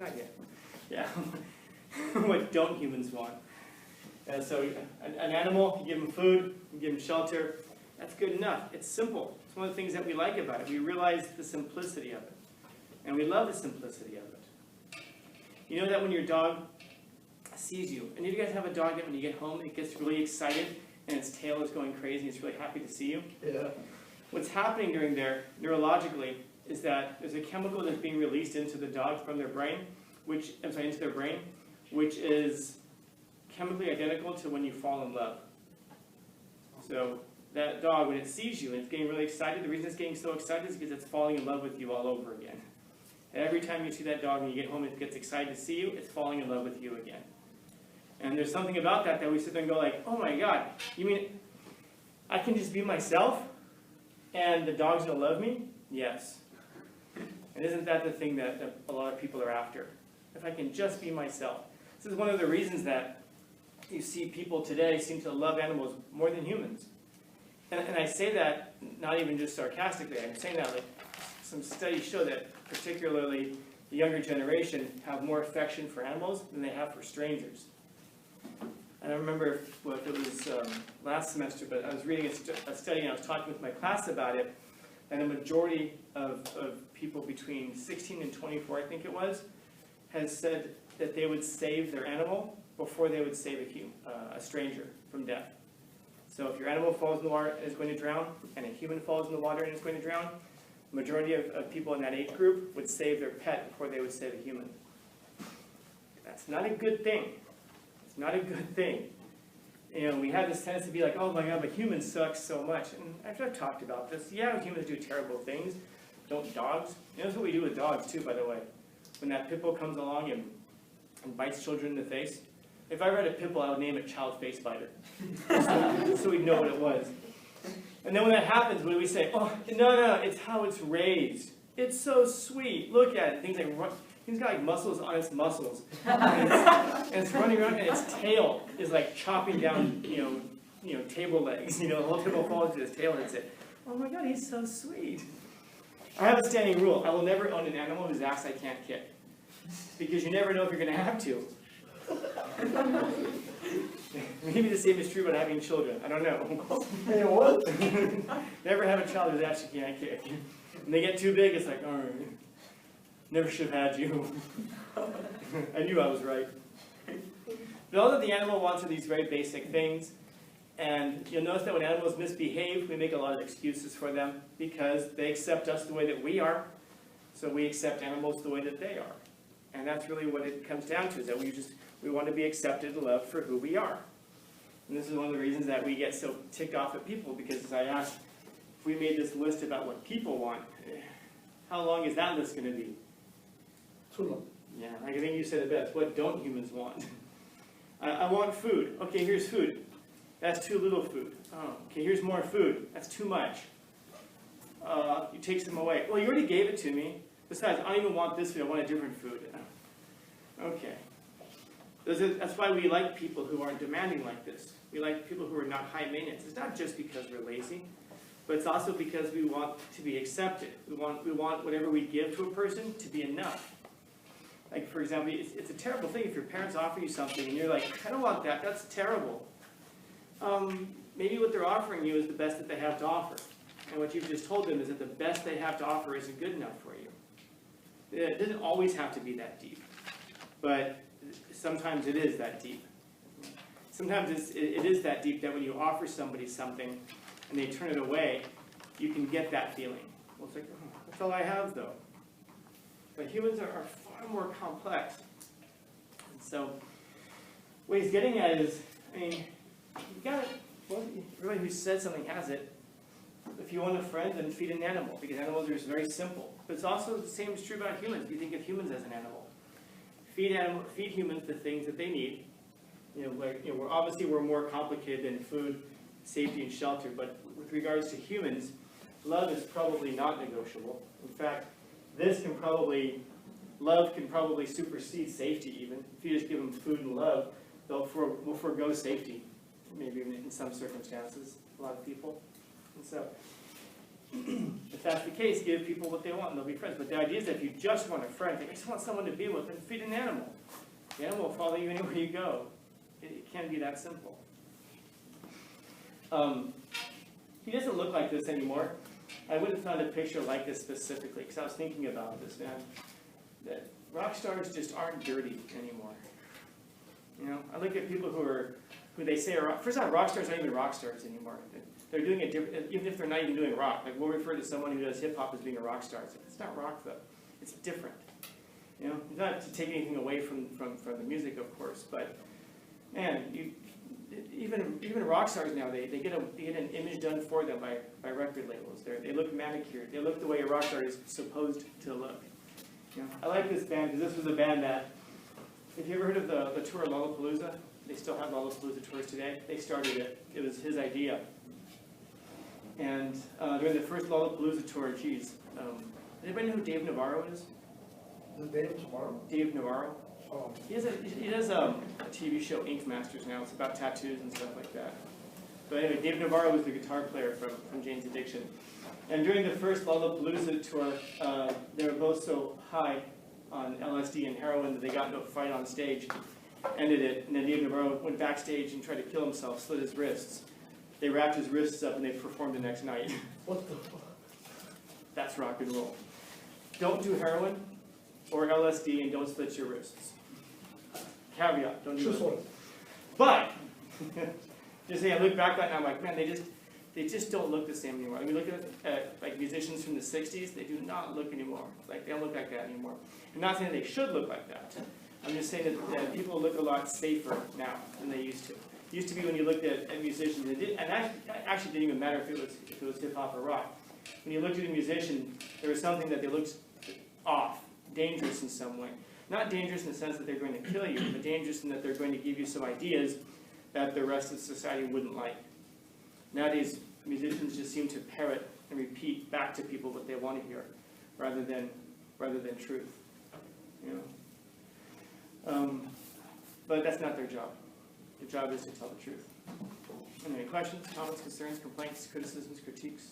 Not yet. Yeah. What don't humans want? So an animal, you give them food, you give them shelter, that's good enough. It's simple. It's one of the things that we like about it. We realize the simplicity of it. And we love the simplicity of it. You know that when your dog sees you, and you guys have a dog that when you get home, it gets really excited, and its tail is going crazy, it's really happy to see you? Yeah. What's happening during there, neurologically, is that there's a chemical that's being released into the dog from their brain, into their brain, which is chemically identical to when you fall in love. So that dog, when it sees you and it's getting really excited, the reason it's getting so excited is because it's falling in love with you all over again. And every time you see that dog and you get home and it gets excited to see you, it's falling in love with you again. And there's something about that we sit there and go like, oh my God, you mean I can just be myself and the dog's going to love me? Yes. And isn't that the thing that a lot of people are after? If I can just be myself. This is one of the reasons that you see people today seem to love animals more than humans. And I say that not even just sarcastically. I'm saying that like some studies show that particularly the younger generation have more affection for animals than they have for strangers. And I remember what it was last semester, but I was reading a study and I was talking with my class about it, and a majority of people between 16 and 24, I think it was, has said that they would save their animal before they would save a stranger from death. So if your animal falls in the water and is going to drown, and a human falls in the water and is going to drown, the majority of people in that age group would save their pet before they would save a human. That's not a good thing. It's not a good thing. You know, we have this tendency to be like, oh my God, but humans suck so much. And after I've talked about this, yeah, humans do terrible things. Don't dogs? You know, that's what we do with dogs too, by the way. When that pit bull comes along and bites children in the face, if I read a pit bull, I would name it Child Face Biter. so we'd know what it was. And then when that happens, what do we say? Oh, no, it's how it's raised. It's so sweet. Look at it. Things got like muscles on its muscles. And it's running around, and its tail is like chopping down, table legs. The whole table falls to his tail and it's it. Oh my God, he's so sweet. I have a standing rule. I will never own an animal whose ass I can't kick. Because you never know if you're going to have to. Maybe the same is true about having children. I don't know. Hey, what? Never have a child whose ass you can't kick. When they get too big, it's like, oh, never should have had you. I knew I was right. But all that the animal wants are these very basic things. And you'll notice that when animals misbehave, we make a lot of excuses for them because they accept us the way that we are. So we accept animals the way that they are. And that's really what it comes down to, is that we want to be accepted and loved for who we are. And this is one of the reasons that we get so ticked off at people, because as I asked, if we made this list about what people want, how long is that list going to be? Too long. Yeah, I think you said it best. What don't humans want? I want food. Okay, here's food. That's too little food. Oh, okay, here's more food. That's too much. You take some away. Well, you already gave it to me. Besides, I don't even want this food. I want a different food. Okay. That's why we like people who aren't demanding like this. We like people who are not high maintenance. It's not just because we're lazy, but it's also because we want to be accepted. We want whatever we give to a person to be enough. Like, for example, it's a terrible thing if your parents offer you something and you're like, I don't want that. That's terrible. Maybe what they're offering you is the best that they have to offer. And what you've just told them is that the best they have to offer isn't good enough for you. It doesn't always have to be that deep. But sometimes it is that deep. Sometimes it is that deep that when you offer somebody something and they turn it away, you can get that feeling. Well, it's like, oh, that's all I have, though. But humans are far more complex. And so what he's getting at is, everybody who said something has it. If you want a friend, then feed an animal, because animals are just very simple. But it's also the same is true about humans. If you think of humans as an animal, feed humans the things that they need. We're more complicated than food, safety, and shelter. But with regards to humans, love is probably not negotiable. In fact, love can probably supersede safety even. If you just give them food and love, will forego safety, maybe in some circumstances, a lot of people. And so, the that's the case, give people what they want and they'll be friends. But the idea is that if you just want a friend, if you just want someone to be with, then feed an animal. The animal will follow you anywhere you go. It can be that simple. He doesn't look like this anymore. I wouldn't have found a picture like this specifically, because I was thinking about this, man. That rock stars just aren't dirty anymore. You know, I look at people who they say are, first of all, rock stars aren't even rock stars anymore. They're doing it different, even if they're not even doing rock. Like we'll refer to someone who does hip hop as being a rock star. It's not rock though. It's different. You know, not to take anything away from the music, of course, but man, even rock stars now, they get an image done for them by record labels. They look manicured. They look the way a rock star is supposed to look. You know, I like this band because this was a band that, if you ever heard of the tour Lollapalooza, they still have Lollapalooza tours today. They started it. It was his idea. And during the first Lollapalooza tour, geez, anybody know who Dave Navarro is? The day of tomorrow? Dave Navarro. Oh. He does a TV show, Ink Masters now. It's about tattoos and stuff like that. But anyway, Dave Navarro was the guitar player from Jane's Addiction. And during the first Lollapalooza tour, they were both so high on LSD and heroin that they got into a fight on stage, ended it, and then Dave Navarro went backstage and tried to kill himself, slit his wrists. They wrapped his wrists up and they performed the next night. What the fuck? That's rock and roll. Don't do heroin or LSD and don't split your wrists. Caveat, don't do it. But, just say I look back on it and I'm like, man, they just don't look the same anymore. I mean, look at like musicians from the 60s, they do not look anymore. Like, they don't look like that anymore. I'm not saying they should look like that. I'm just saying that people look a lot safer now than they used to. It used to be when you looked at musicians, and actually didn't even matter if it was hip-hop or rock. When you looked at a musician, there was something that they looked off, dangerous in some way. Not dangerous in the sense that they're going to kill you, but dangerous in that they're going to give you some ideas that the rest of society wouldn't like. Nowadays, musicians just seem to parrot and repeat back to people what they want to hear, rather than truth. You know? But that's not their job. Their job is to tell the truth. Any questions, comments, concerns, complaints, criticisms, critiques?